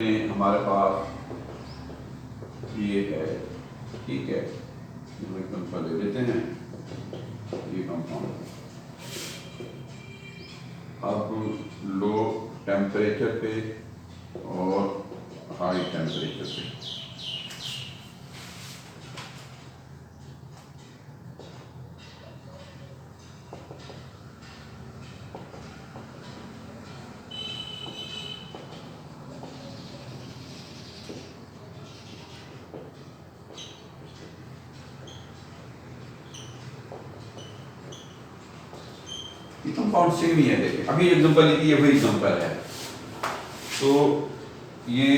हमारे पास ये है, ठीक है, कंपाउंड ले लेते हैं ये कंपाउंड। अब लो टेम्परेचर पे और हाई टेम्परेचर पे कंपाउंड सेम ही है। देखिए अभी एग्जांपल लीजिए, वही एग्जांपल है। तो ये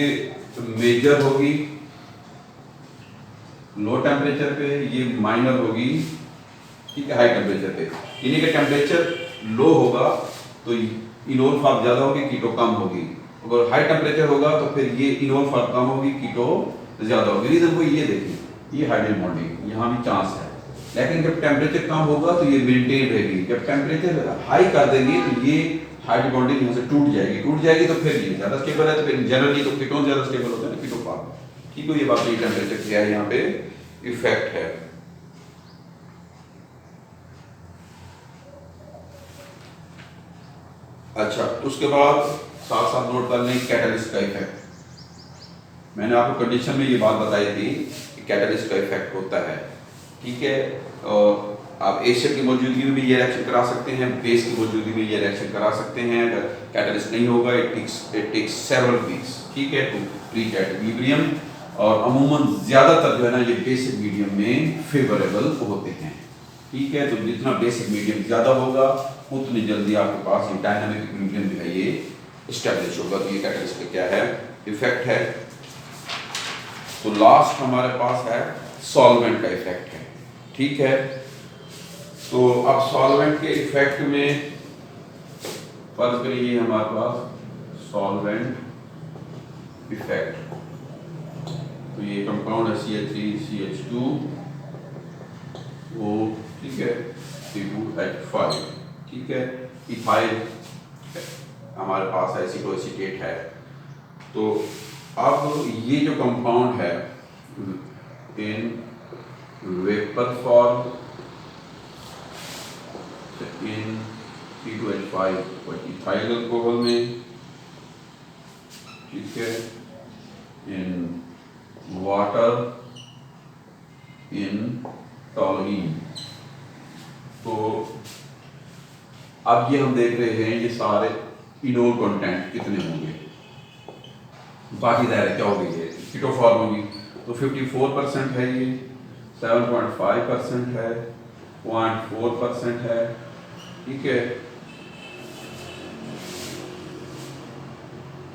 मेजर होगी लो टेम्परेचर पे, ये माइनर होगी, ठीक है, हाई टेम्परेचर पे। यानी कि टेम्परेचर लो होगा तो इनोल फार्म ज्यादा होगी, कीटो कम होगी। अगर हाई टेम्परेचर होगा तो फिर ये इनोल फार्म कम होगी, कीटो ज्यादा होगी। रीजन को ये देखिए, ये हाइड्रोजन बॉन्डिंग यहाँ भी चांस है, लेकिन जब टेम्परेचर कम होगा तो ये मेंटेन रहेगी। जब टेम्परेचर हाई कर देंगे तो ये हाइड्रोजन बॉन्डिंग यहाँ से टूट जाएगी तो फिर ये ज्यादा स्टेबल है। तो फिर जनरली तो कीटोन ज्यादा स्टेबल होता है ना, कीटो फार्म, ठीक है। ये बात, ये टेम्परेचर क्या है यहाँ पे इफेक्ट है। अच्छा, उसके बाद साथ साथ नोट कर लें कैटलिस्ट का इफेक्ट। मैंने आपको कंडीशन में ये बात बताई थी कि कैटलिस्ट का इफेक्ट होता है, ठीक है। और आप एसिड की मौजूदगी में भी ये रिएक्शन करा सकते हैं, बेस की मौजूदगी में ये रिएक्शन करा सकते हैं। अगर कैटलिस्ट नहीं होगा इट टेक्स सेवरल वीक्स, ठीक है, टू रीच एट इक्विलिब्रियम। और अमूमन ज्यादातर जो है ना ये बेसिक मीडियम में फेवरेबल होते हैं, ठीक है। तो जितना बेसिक मीडियम ज्यादा होगा उतनी जल्दी आपके पास ये डायनामिक इक्विलिब्रियम जो है ये एस्टेब्लिश होगा। तो ये कैटलिस्ट का क्या है इफेक्ट है। तो लास्ट हमारे पास है सॉल्वेंट का इफेक्ट है, ठीक है। तो अब सॉल्वेंट के इफेक्ट में फर्ज करिए हमारे पास सॉल्वेंट इफेक्ट। तो ये कंपाउंड है CH3CH2 वो, ठीक है, C2H5, ठीक है। इथाइल हमारे पास एसिटोएसिटेट है। तो अब ये जो कंपाउंड है in vapour form in C2H5 और इथाइल अल्कोहल में, ठीक है, इन वाटर इन टॉलुइन। तो अब ये हम देख रहे हैं ये सारे इनोल कंटेंट कितने होंगे। बाकी दायरे क्या होगी, ये कीटो फॉर्म होगी। तो 54% है, ये 7.5% है, 0.4% है, ठीक है।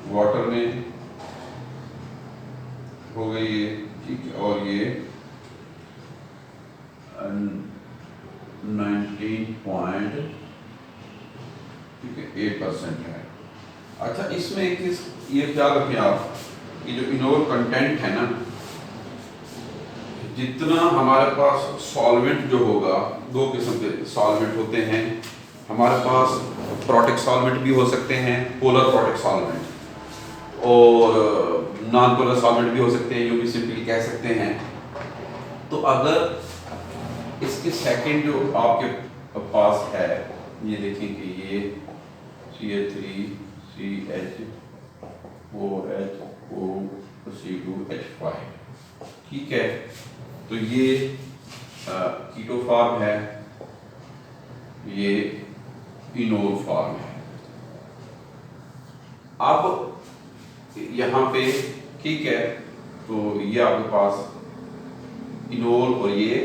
वाटर में हो गई ये, ठीक है। और ये 19.8% है। अच्छा, इसमें एक चीज ये ख्याल रखें आप कि जो इनोल कंटेंट है ना, जितना हमारे पास सॉल्वेंट जो होगा, दो किस्म के सॉल्वेंट होते हैं हमारे पास। प्रोटिक सॉल्वेंट भी हो सकते हैं, पोलर प्रोटिक सॉल्वेंट, और नॉन पोलर सॉल्वेंट भी हो सकते हैं, यूं भी सिंपली कह सकते हैं। तो अगर इसके सेकंड जो आपके पास है, ये देखें कि ये CH3CH4HOC2H5, ठीक है। तो ये कीटो फॉर्म है, ये इनोल फॉर्म है। अब यहाँ पे, ठीक है, तो ये आपके पास इनोल और ये,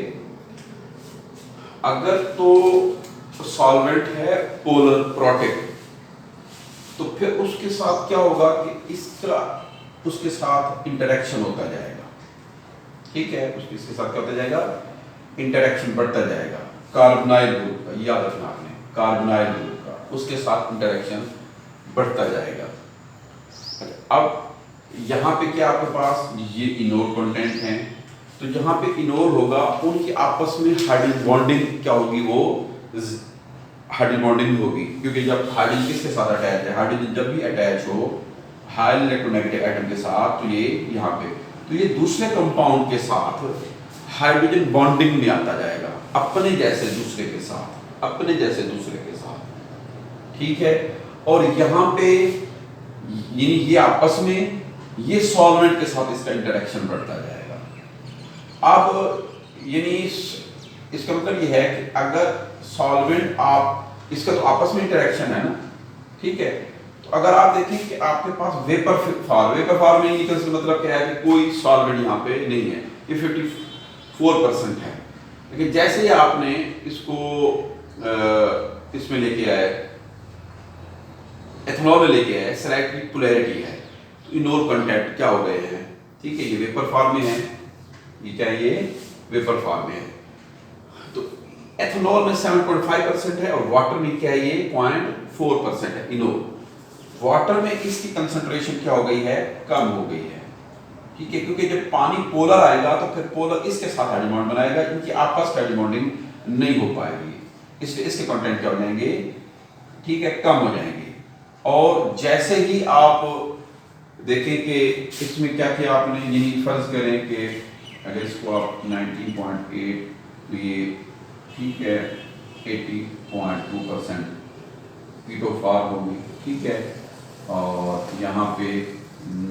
अगर तो सॉल्वेंट है पोलर प्रोटिक, तो फिर उसके साथ क्या होगा कि इसका उसके साथ इंटरेक्शन होता जाएगा, ठीक है। इसके साथ क्या होता जाएगा, इंटरेक्शन बढ़ता जाएगा। कार्बोनाइल ग्रुप का याद रखना आपने, कार्बोनाइल ग्रुप का उसके साथ इंटरेक्शन बढ़ता जाएगा। अब यहाँ पे क्या आपके पास ये इनोल कंटेंट हैं, तो जहाँ पे इनोल होगा उनकी आपस में हाइड्रोजन बॉन्डिंग क्या होगी, वो हाइड्रोजन बॉन्डिंग होगी। क्योंकि जब हाइड्रोजन किसके साथ अटैच है, हाइड्रोजन जब भी अटैच हो हाईली इलेक्ट्रोनेगेटिव एटम के साथ, तो ये यहाँ पे, तो ये दूसरे कंपाउंड के साथ हाइड्रोजन बॉन्डिंग में आता जाएगा, अपने जैसे दूसरे के साथ, अपने जैसे दूसरे के साथ, ठीक है। और यहाँ पे ये आपस में, ये सॉल्वेंट के साथ इसका इंटरेक्शन बढ़ता जाएगा। अब यानी इसका मतलब ये है कि अगर सॉल्वेंट आप, इसका तो आपस में इंटरेक्शन है ना, ठीक है। तो अगर आप देखें कि आपके पास वेपर फॉर्म में, इसका मतलब क्या है कि कोई सॉल्वेंट यहाँ पे नहीं है, ये 54% है। लेकिन जैसे ही आपने इसको इसमें लेके आए, एथेनॉल में लेके आए, स्लाइटली पोलैरिटी है, तो इनोल कंटेंट क्या हो गए हैं, ठीक है। ये वेपर फॉर्म में है, ये क्या है, ये वेपर फॉर्म में है। तो एथेनॉल में 7.5% है और वाटर में क्या है, ये 0.4% है इनोल। वाटर में इसकी कंसंट्रेशन क्या हो गई है, कम हो गई है, ठीक है, क्योंकि जब पानी पोलर आएगा तो फिर पोलर इसके साथ हाइड्रोजन बॉन्ड बनाएगा, इनकी आपस में हाइड्रोजन बॉन्डिंग नहीं हो पाएगी, इसलिए इसके कंटेंट क्या हो जाएंगे, ठीक है, कम हो जाएंगे। और जैसे ही आप देखें कि इसमें क्या किया आपने, यही फर्ज करें कि अगर इसको आप 19.8, तो ये ठीक है 80.2% कीटो फॉर्म होगी, ठीक है। और यहाँ पे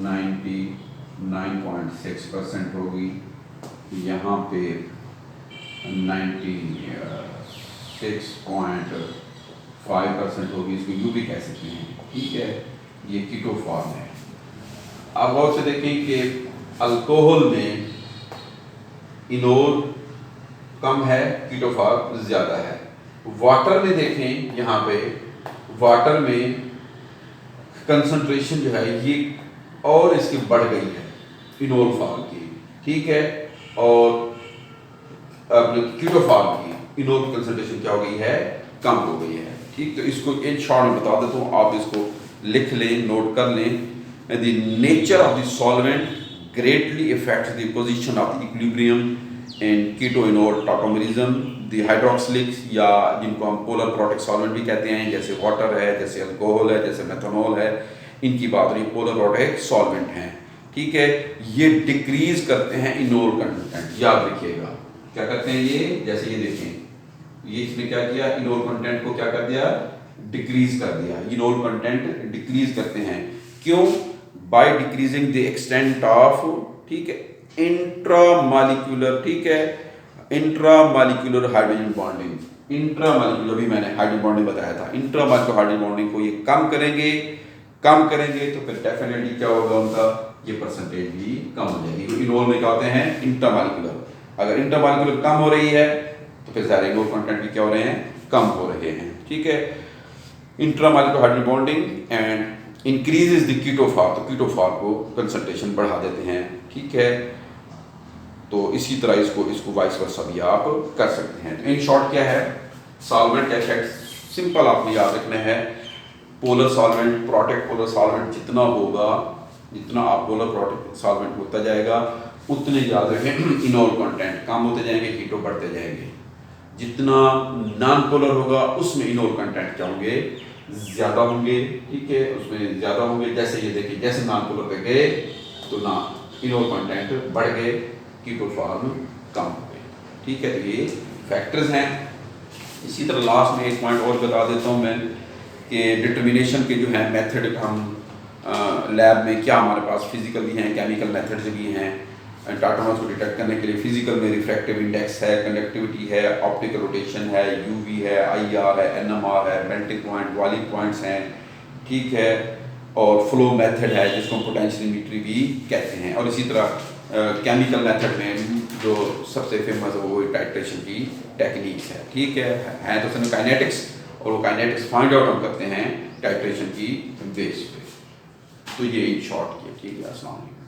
99.6% होगी, यहाँ पे 96.5% होगी, इसको यू भी कह सकते हैं, ठीक है। ये कीटो फॉर्म है। अब और से देखें कि अल्कोहल में इनोल कम है, कीटो फॉर्म ज़्यादा है। वाटर में देखें, यहाँ पे वाटर में कंसंट्रेशन जो है ये और इसकी बढ़ गई है इनोल फॉर्म की, ठीक है। और अपने कीटो फॉर्म की इनोल की कंसंट्रेशन क्या हो गई है, कम हो गई है, ठीक। तो इसको इन शॉर्ट में बता देता हूँ, आप इसको लिख लें, नोट कर लें। The nature of the solvent greatly affects the position of the equilibrium in keto enol tautomerism. The hydroxylics या जिनको हम पोलर प्रोटिक सॉल्वेंट भी कहते हैं, जैसे वाटर है, जैसे अल्कोहल है, जैसे मेथनॉल है, इनकी बात हो रही, पोलर प्रोटिक सॉल्वेंट हैं, ठीक है। ये डिक्रीज करते हैं इनोल कंटेंट, याद रखिएगा क्या करते हैं ये, जैसे ये देखें, ये इसने क्या किया, इनोल कंटेंट को क्या कर दिया, डिक्रीज कर दिया। इनोल कंटेंट डिक्रीज करते हैं, क्यों, by decreasing the extent of, ठीक है, इंट्रामॉलिक्यूलर, ठीक है, इंट्रामॉलिक्यूलर हाइड्रोजन बॉन्डिंग। इंट्रामॉलिक्यूलर भी मैंने हाइड्रोजन बॉन्डिंग बताया था, इंट्रामॉलिक्यूलर हाइड्रोजन बॉन्डिंग को ये कम करेंगे तो फिर डेफिनेटली क्या होगा, उनका ये परसेंटेज भी कम हो जाएगी। तो इनोल में क्या होते हैं, इंट्रामॉलिक्यूलर, अगर इंट्रामॉलिक्यूलर कम हो रही है तो फिर सारे इनोल कंटेंट भी क्या हो रहे हैं, कम हो रहे हैं, ठीक है। Intramolecular hydrogen bonding and increases the keto form, तो कीटो फॉर्म को कंसंट्रेशन बढ़ा देते हैं, ठीक है। तो इसी तरह इसको वाइस वर्सा भी आप कर सकते हैं। तो इन शॉर्ट क्या है, सॉल्वेंट इफेक्ट सिंपल आपने याद रखना है, polar solvent, protect polar solvent जितना होगा, जितना आप पोलर प्रोटेक्ट सॉल्वेंट होता जाएगा उतने याद रखें इनोल कंटेंट कम होते जाएंगे, कीटो बढ़ते जाएंगे। जितना नॉन पोलर होगा उसमें इनोल कंटेंट क्या होंगे, ज़्यादा होंगे, ठीक है, उसमें ज़्यादा होंगे। जैसे ये देखिए, जैसे नॉन पोलर पे गए तो ना इनोल कंटेंट बढ़ गए, कीटो फॉर्म कम हो गए, ठीक है। तो ये फैक्टर्स हैं। इसी तरह लास्ट में एक पॉइंट और बता देता हूँ मैं कि डिटर्मिनेशन के जो है मेथड, हम लैब में क्या हमारे पास फिजिकल भी हैं, केमिकल मेथड्स भी हैं। टाटोमर्स को डिटेक्ट करने के लिए फिजिकल में रिफ्रैक्टिव इंडेक्स है, कंडक्टिविटी है, ऑप्टिकल रोटेशन है, यूवी है, आईआर है, एनएमआर है, मेल्टिंग पॉइंट, बॉइलिंग पॉइंट्स हैं, ठीक है। और फ्लो मेथड है जिसको हम पोटेंशियोमीट्री भी कहते हैं। और इसी तरह केमिकल मेथड में जो सबसे फेमस है वो टाइट्रेशन की टेक्निक्स है, ठीक है तो उसमें काइनेटिक्स, और वो काइनेटिक्स फाइंड आउट हम करते हैं टाइट्रेशन की बेस पे। तो ये इन शॉर्ट किया, ठीक है। अस्सलाम वालेकुम।